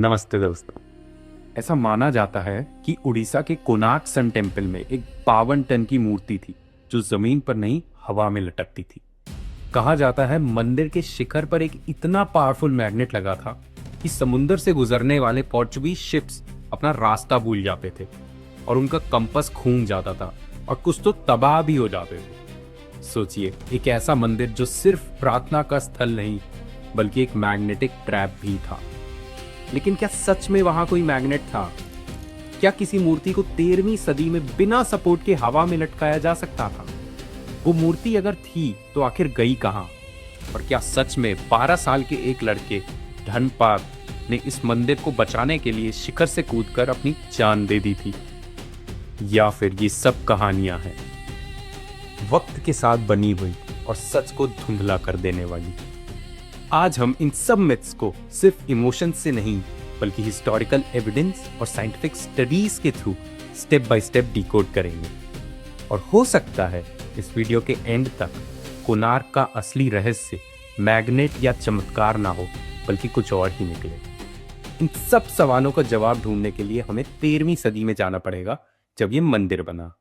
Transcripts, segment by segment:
नमस्ते दोस्तों। ऐसा माना जाता है कि उड़ीसा के कोणार्क सन टेम्पल में एक 52 टन की मूर्ति थी जो जमीन पर नहीं हवा में लटकती थी। कहा जाता है मंदिर के शिखर पर एक इतना पावरफुल मैग्नेट लगा था कि समुद्र से गुजरने वाले पोर्चुगीज शिप्स अपना रास्ता भूल जाते थे और उनका कंपास खूंज जाता था और कुछ तो तबाह भी हो जाते थे। सोचिए, एक ऐसा मंदिर जो सिर्फ प्रार्थना का स्थल नहीं बल्कि एक मैग्नेटिक ट्रैप भी था। लेकिन क्या सच में वहां कोई मैग्नेट था? क्या किसी मूर्ति को 13वीं सदी में बिना सपोर्ट के हवा में लटकाया जा सकता था? वो मूर्ति अगर थी तो आखिर गई कहां? और क्या सच में 12 साल के एक लड़के धनपाल ने इस मंदिर को बचाने के लिए शिखर से कूदकर अपनी जान दे दी थी? या फिर ये सब कहानियां हैं वक्त के साथ बनी हुई और सच को धुंधला कर देने वाली? आज हम इन सब मिथ्स को सिर्फ इमोशन से नहीं बल्कि हिस्टोरिकल एविडेंस और साइंटिफिक स्टडीज के through step by step decode करेंगे। और हो सकता है इस वीडियो के एंड तक कोणार्क का असली रहस्य मैग्नेट या चमत्कार ना हो बल्कि कुछ और ही निकले। इन सब सवालों का जवाब ढूंढने के लिए हमें 13वीं सदी में जाना पड़ेगा, जब ये मंदिर बना।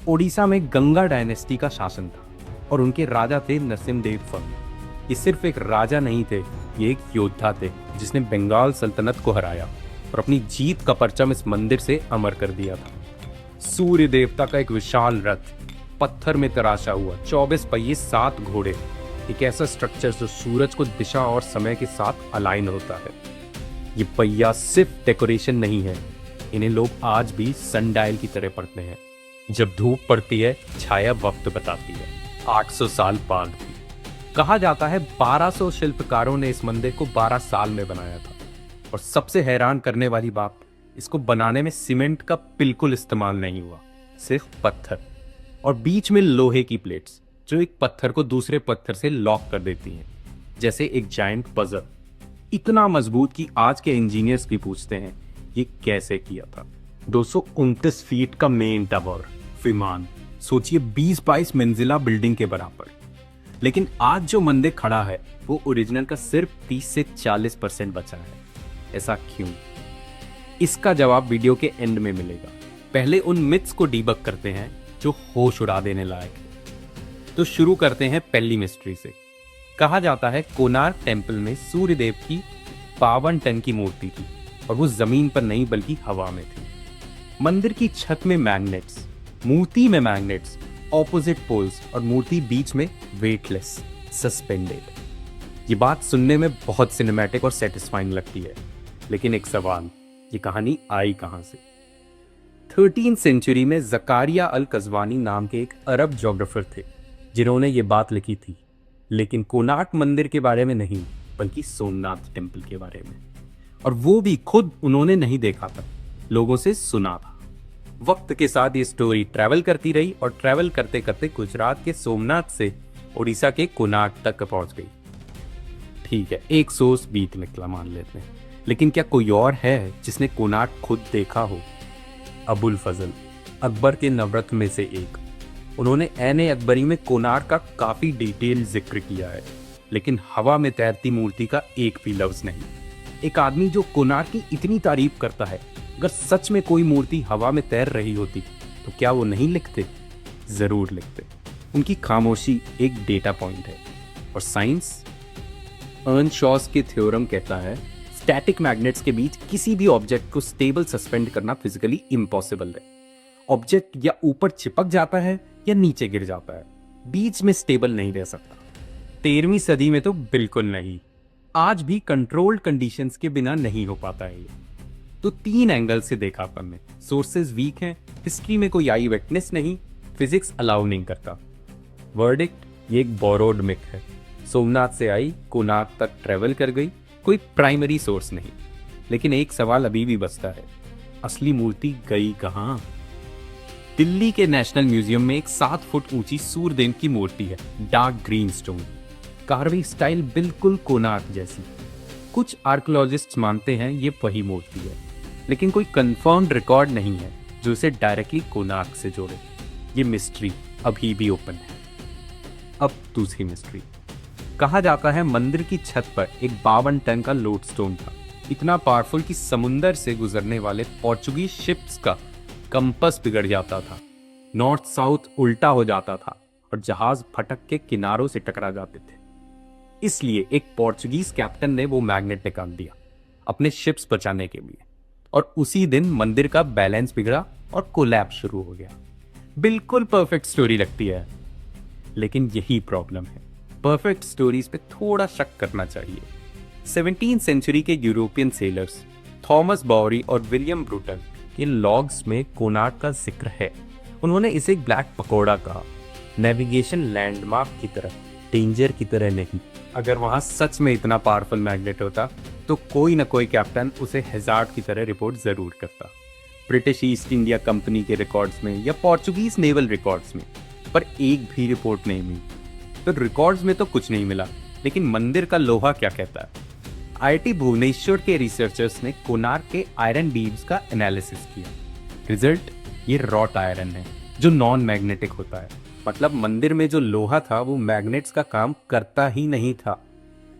ओडिशा में गंगा डायनेस्टी का शासन था और उनके राजा थे नरसिम्हदेव फर्मा। ये सिर्फ एक राजा नहीं थे, ये एक योद्धा थे जिसने बंगाल सल्तनत को हराया और अपनी जीत का परचम इस मंदिर से अमर कर दिया था। सूर्य देवता का एक विशाल रथ, पत्थर में तराशा हुआ, 24 पहिए, 7 घोड़े, एक ऐसा स्ट्रक्चर जो सूरज को दिशा और समय के साथ अलाइन होता है। ये पहिया सिर्फ डेकोरेशन नहीं है, इन्हें लोग आज भी सनडायल की तरह पढ़ते हैं। जब धूप पड़ती है छाया वक्त बताती है। 800 साल बाद भी कहा जाता है 1200 शिल्पकारों ने इस मंदिर को 12 साल में बनाया था। और सबसे हैरान करने वाली बात, इसको बनाने में सीमेंट का बिल्कुल इस्तेमाल नहीं हुआ, सिर्फ पत्थर और बीच में लोहे की प्लेट्स जो एक पत्थर को दूसरे पत्थर से लॉक कर देती हैं, जैसे एक जायंट पजल। इतना मजबूत कि आज के इंजीनियर्स भी पूछते हैं ये कैसे किया था। 229 फीट का मेन टावर विमान, सोचिए 20-22 मंजिला बिल्डिंग के बराबर। लेकिन आज जो मंदिर खड़ा है वो ओरिजिनल का सिर्फ 30 से 40% बचा है। ऐसा क्यों? इसका जवाब वीडियो के एंड में मिलेगा। पहले उन मिथ्स को डीबग करते हैं जो होश उड़ा देने लायक है। तो शुरू करते हैं पहली मिस्ट्री से। कहा जाता है कोणार्क टेम्पल में सूर्य देव की 52 टन की मूर्ति थी और वो जमीन पर नहीं बल्कि हवा में थी। मंदिर की छत में मैग्नेट्स, मूर्ति में मैग्नेट्स, ऑपोजिट पोल्स और मूर्ति बीच में वेटलेस, सस्पेंडेड। ये बात सुनने में बहुत सिनेमैटिक और सेटिस्फाइंग लगती है, लेकिन एक सवाल, ये कहानी आई कहां से? 13वीं सेंचुरी में ज़कारिया अल कज़वानी नाम के एक अरब ज्योग्राफर थे जिन्होंने ये बात लिखी थी, लेकिन कोणार्क मंदिर के बारे में नहीं बल्कि सोमनाथ टेम्पल के बारे में। और वो भी खुद उन्होंने नहीं देखा था, लोगों से सुना था। वक्त के साथ ये स्टोरी ट्रैवल करती रही और ट्रैवल करते करते गुजरात के सोमनाथ से उड़ीसा के कोणार्क तक पहुंच गई। ठीक है, एक सोर्स बीत निकला मान लेते हैं, लेकिन क्या कोई और है जिसने कोणार्क खुद देखा हो? अबुल फजल, अकबर के नवरत्न में से एक। उन्होंने ऐने अकबरी में कोणार्क का काफी डिटेल जिक्र किया है, लेकिन हवा में तैरती मूर्ति का एक भी लफ्ज नहीं। एक आदमी जो कोणार्क की इतनी तारीफ करता है, अगर सच में कोई मूर्ति हवा में तैर रही होती तो क्या वो नहीं लिखते? जरूर लिखते। उनकी खामोशी एक डेटा पॉइंट है। और साइंस, अर्नशॉस के थ्योरम कहता है स्टैटिक मैग्नेट्स के बीच किसी भी ऑब्जेक्ट को स्टेबल सस्पेंड करना फिजिकली इम्पॉसिबल है। ऑब्जेक्ट या ऊपर चिपक जाता है या नीचे गिर जाता है, बीच में स्टेबल नहीं रह सकता। 13वीं सदी में तो बिल्कुल नहीं। आज भी कंट्रोल्ड कंडीशंस के बिना नहीं हो पाता है ये। तो 3 एंगल से देखा अपन ने। सोर्सेज वीक हैं, हिस्ट्री में कोई आई विटनेस नहीं, फिजिक्स अलाउ नहीं करता। वर्डिक्ट, ये एक बोरोड मिथ है। सोमनाथ से आई, कोणार्क तक ट्रेवल कर गई, कोई प्राइमरी सोर्स नहीं। लेकिन एक सवाल अभी भी बचता है, असली मूर्ति गई कहां? दिल्ली के नेशनल म्यूजियम में एक 7 फुट ऊंची सूर्यदेव की मूर्ति है, dark green stone. Carving style बिल्कुल कोणार्क जैसी। कुछ आर्कियोलॉजिस्ट्स मानते हैं ये वही मूर्ति है, लेकिन कोई कंफर्म्ड रिकॉर्ड नहीं है जो इसे डायरेक्टली कोणार्क से जोड़े। ये मिस्ट्री अभी भी ओपन है। अब दूसरी मिस्ट्री। कहा जाता है मंदिर की छत पर एक 52 टन का लोडस्टोन था, इतना पावरफुल कि समुंदर से गुजरने वाले पोर्चुगीज शिप्स का कंपस बिगड़ जाता था, नॉर्थ साउथ उल्टा हो जाता था और जहाज फटक के किनारों से टकरा जाते थे। इसलिए एक पोर्चुगीज कैप्टन ने वो मैग्नेट निकाल दिया अपने शिप्स बचाने के लिए, और उसी दिन मंदिर का बैलेंस बिगड़ा और कोलैप्स शुरू हो गया। बिल्कुल परफेक्ट स्टोरी लगती है, लेकिन यही प्रॉब्लम है, परफेक्ट स्टोरीज पे थोड़ा शक करना चाहिए। 17वीं सेंचुरी के यूरोपियन सेलर्स थॉमस बाउरी और विलियम ब्रूटन के लॉग्स में कोणार्क का जिक्र है। उन्होंने इसे एक ब्लैक पकोड़ा कहा, नेविगेशन लैंडमार्क की तरह, डेंजर की तरह नहीं। अगर वहां सच में इतना पावरफुल मैग्नेट होता तो कोई ना कोई कैप्टन उसे हैजार्ड की तरह रिपोर्ट जरूर करता, ब्रिटिश ईस्ट इंडिया कंपनी के रिकॉर्ड्स में या पोर्चुगीज नेवल रिकॉर्ड्स में, पर एक भी रिपोर्ट नहीं मिली। तो रिकॉर्ड्स में तो कुछ नहीं मिला, लेकिन मंदिर का लोहा क्या कहता है? आईआईटी भुवनेश्वर के रिसर्चर्स ने कोणार्क के आयरन बीम्स का एनालिसिस किया। रिजल्ट ये रॉट आयरन है जो नॉन मैग्नेटिक होता है। मतलब मंदिर में जो लोहा था वो मैग्नेट्स का काम करता ही नहीं था,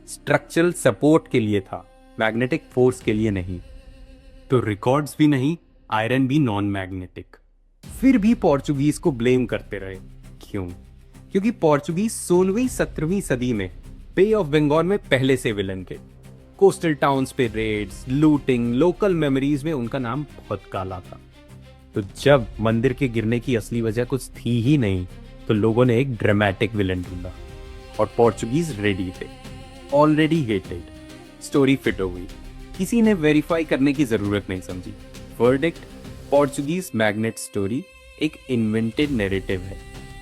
स्ट्रक्चरल सपोर्ट के लिए था, मैग्नेटिक फोर्स के लिए नहीं। तो रिकॉर्ड्स भी नहीं, आयरन भी नॉन मैग्नेटिक। फिर भी पोर्चुगीज को ब्लेम करते रहे। क्यों? क्योंकि पोर्चुगीज 16वीं 17वीं सदी में बे ऑफ बंगाल में पहले से विलन थे। कोस्टल टाउन्स पे रेड्स, लूटिंग, लोकल मेमोरीज में उनका नाम बहुत काला था। तो जब मंदिर के गिरने की असली वजह कुछ थी ही नहीं, तो लोगों ने एक ड्रामेटिक विलन ढूंढा और पोर्चुगीज रेडी थे, ऑलरेडी हेटेड। स्टोरी फिट हो गई, किसी ने वेरीफाई करने की जरूरत नहीं समझी। वर्डिक्ट, पोर्चुगीज मैग्नेट स्टोरी एक इन्वेंटेड नैरेटिव है।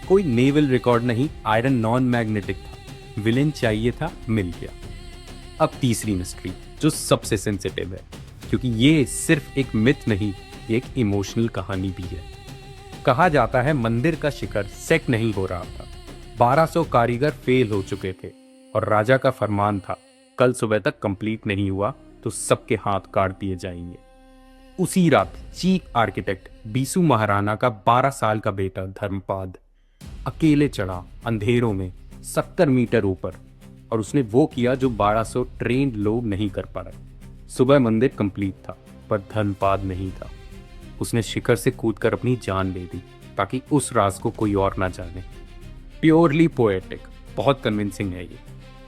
कोई नेवल रिकॉर्ड नहीं, आयरन नॉन मैग्नेटिक था, विलेन चाहिए था, मिल गया। अब तीसरी मिस्ट्री जो सबसे सेंसिटिव है, क्योंकि ये सिर्फ एक मिथ नहीं, ये एक इमोशनल कहानी भी है। कहा जाता है मंदिर का शिखर सेट नहीं हो रहा था, 1200 कारीगर फेल हो चुके थे और राजा का फरमान था कल सुबह तक कंप्लीट नहीं हुआ तो सबके हाथ काट दिए जाएंगे। उसी रात चीफ आर्किटेक्ट बीसू महाराणा का 12 साल का बेटा धर्मपाद अकेले चढ़ा अंधेरों में 70 मीटर ऊपर, और उसने वो किया जो 1200 ट्रेंड लोग नहीं कर पा रहे। सुबह मंदिर कंप्लीट था, पर धर्मपाद नहीं था। उसने शिखर से कूदकर अपनी जान ले दी ताकि उस राज को कोई और ना जाने। प्योरली पोएटिक, बहुत कन्विंसिंग है ये,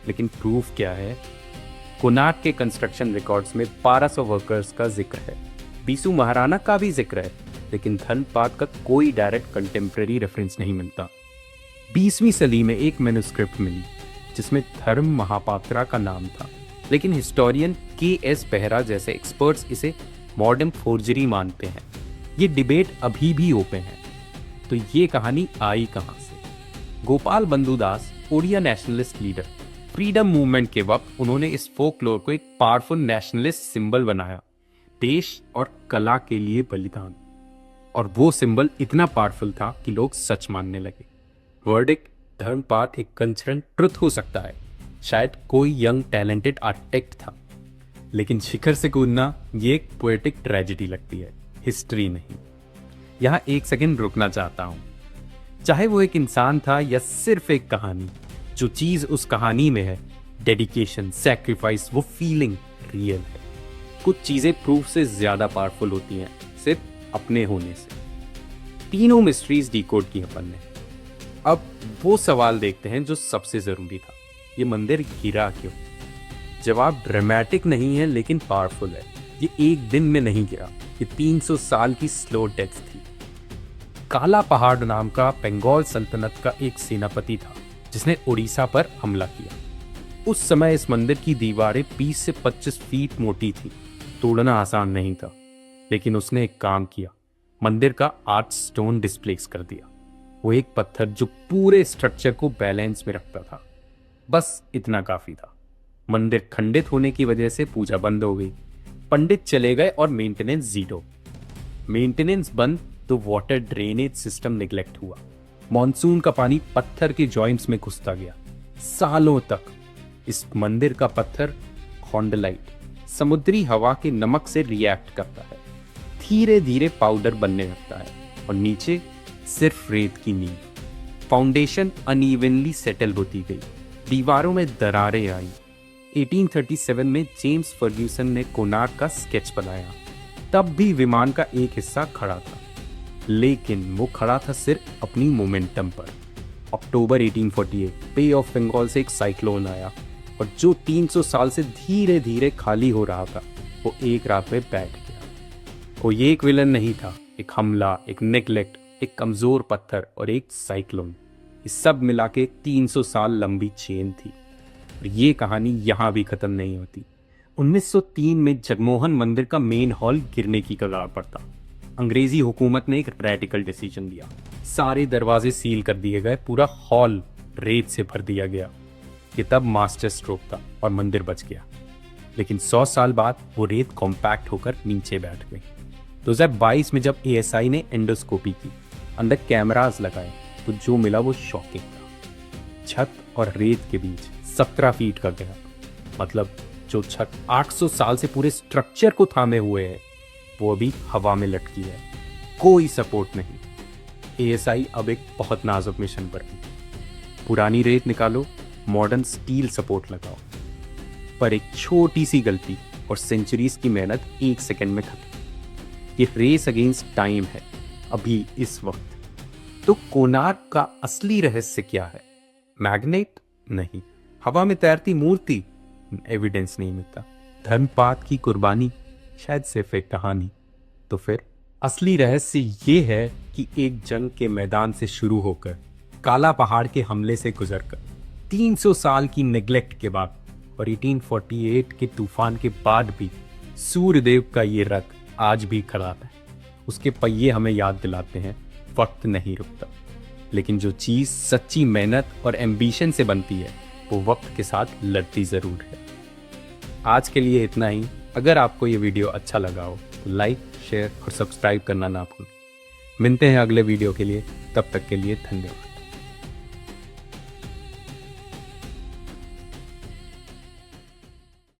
लेकिन प्रूफ क्या है? कोणार्क के कंस्ट्रक्शन रिकॉर्ड्स में 1200 वर्कर्स का जिक्र है, बीसू महाराणा का भी जिक्र है, लेकिन धर्मपाद का कोई डायरेक्ट कंटेम्प्रेरी रेफरेंस नहीं मिलता। 20वीं सदी में एक मैन्युस्क्रिप्ट मिली जिसमें धर्म महापात्रा का नाम था, लेकिन हिस्टोरियन के.एस. बेहरा जैसे एक्सपर्ट्स इसे मॉडर्न फोर्जरी मानते हैं। ये डिबेट अभी भी ओपन है। तो ये कहानी आई कहां से? Gopal Bandhu Das, Odia nationalist leader, freedom movement के वक्त उन्होंने इस फोकलोर को एक पावरफुल नेशनलिस्ट सिंबल बनाया, देश और कला के लिए बलिदान। और वो सिंबल इतना पावरफुल था कि लोग सच मानने लगे। वर्डिक्ट, धर्मपाद एक कंसर्न ट्रुथ हो सकता है, शायद कोई यंग टैलेंटेड आर्किटेक्ट था, लेकिन शिखर से कूदना ये एक पोएटिक ट्रेजेडी लगती है, हिस्ट्री नहीं। यहाँ एक सेकंड रुकना चाहता हूँ। चाहे वो एक इंसान था या सिर्फ एक कहानी, जो चीज उस कहानी में है, डेडिकेशन, सैक्रिफाइस, वो फीलिंग रियल है। कुछ चीजें प्रूफ से ज्यादा पावरफुल होती हैं सिर्फ अपने होने से। तीनों मिस्ट्रीज डिकोड की अपन ने। अब वो सवाल देखते हैं जो सबसे जरूरी था, ये मंदिर गिरा क्यों? जवाब ड्रामेटिक नहीं है लेकिन पावरफुल है। ये एक दिन में नहीं गिरा, ये 300 साल की स्लो डेथ थी। काला पहाड़ नाम का बंगाल सल्तनत का एक सेनापति था जिसने उड़ीसा पर हमला किया। उस समय इस मंदिर की दीवारें 20 से 25 फीट मोटी थी, तोड़ना आसान नहीं था, लेकिन उसने एक काम किया, मंदिर का आर्च स्टोन डिस्प्लेस कर दिया। वो एक पत्थर जो पूरे स्ट्रक्चर को बैलेंस में रखता था। बस इतना काफी था। मंदिर खंडित होने की वजह से पूजा बंद हो गई, पंडित चले गए और मेंटेनेंस जीरो। मेंटेनेंस बंद तो वाटर ड्रेनेज सिस्टम निगलेक्ट हुआ। मॉनसून का पानी पत्थर के जॉइंट्स में घुसता गया। सालों तक इस मंदिर का पत्थर खोंडलाइट समुद्री हवा के नमक से रिएक्ट करता है, धीरे धीरे पाउडर बनने लगता है और नीचे सिर्फ रेत की नींव। फाउंडेशन अनइवनली सेटल होती गई, दीवारों में दरारें आई। 1837 में जेम्स फर्ग्यूसन ने कोणार्क का स्केच बनाया। तब भी विमान का एक हिस्सा खड़ा था, लेकिन वो खड़ा था सिर्फ अपनी मोमेंटम पर। अक्टूबर 1848 बे ऑफ बंगाल से एक साइक्लोन आया और जो 300 साल से धीरे धीरे खाली हो रहा था वो एक रात में बैठ गया। वो ये एक विलन नहीं था, एक हमला, एक नेग्लेक्ट, एक कमजोर पत्थर और एक साइक्लोन, ये सब मिला के 300 साल लंबी चेन थी। और ये कहानी यहाँ भी खत्म नहीं होती। 1903 में जगमोहन मंदिर का मेन हॉल गिरने की कगार पर था। अंग्रेजी हुकूमत ने एक रेडिकल डिसीजन लिया, सारे दरवाजे सील कर दिए गए, पूरा हॉल रेत से भर दिया गया। ये तब मास्टर स्ट्रोक था और मंदिर बच गया। लेकिन 100 साल बाद वो रेत कॉम्पैक्ट होकर नीचे बैठ गई। 2022 में जब ASI ने एंडोस्कोपी की, अंदर कैमरास लगाए, तो जो मिला वो शॉकिंग था। छत और रेत के बीच 17 फीट का गैप, मतलब जो छत 800 साल से पूरे स्ट्रक्चर को थामे हुए है वो अभी हवा में लटकी है, कोई सपोर्ट नहीं। ASI अब एक बहुत नाजुक मिशन पर है। पुरानी रेत निकालो, मॉडर्न स्टील सपोर्ट लगाओ, पर एक छोटी सी गलती और सेंचुरीज की मेहनत एक सेकंड में खत्म। ये रेस अगेंस्ट टाइम है अभी इस वक्त। तो कोणार्क का असली रहस्य क्या है? मैग्नेट नहीं, हवा में तैरती मूर्ति, एविडेंस नहीं मिलता। धर्मपात की कुर्बानी, शायद सिर्फ एक कहानी। तो फिर असली रहस्य ये है कि एक जंग के मैदान से शुरू होकर, काला पहाड़ के हमले से गुजरकर, 300 साल की नेग्लेक्ट के बाद और 1848 के तूफान के बाद भी सूर्यदेव का ये रथ आज भी खड़ा है। उसके पहिए हमें याद दिलाते हैं वक्त नहीं रुकता। लेकिन जो चीज़ सच्ची मेहनत और एम्बिशन से बनती है वो वक्त के साथ लड़ती ज़रूर है। आज के लिए इतना ही। अगर आपको ये वीडियो अच्छा लगा हो तो लाइक, शेयर और सब्सक्राइब करना ना भूलें। मिलते हैं अगले वीडियो के लिए, तब तक के लिए धन्यवाद।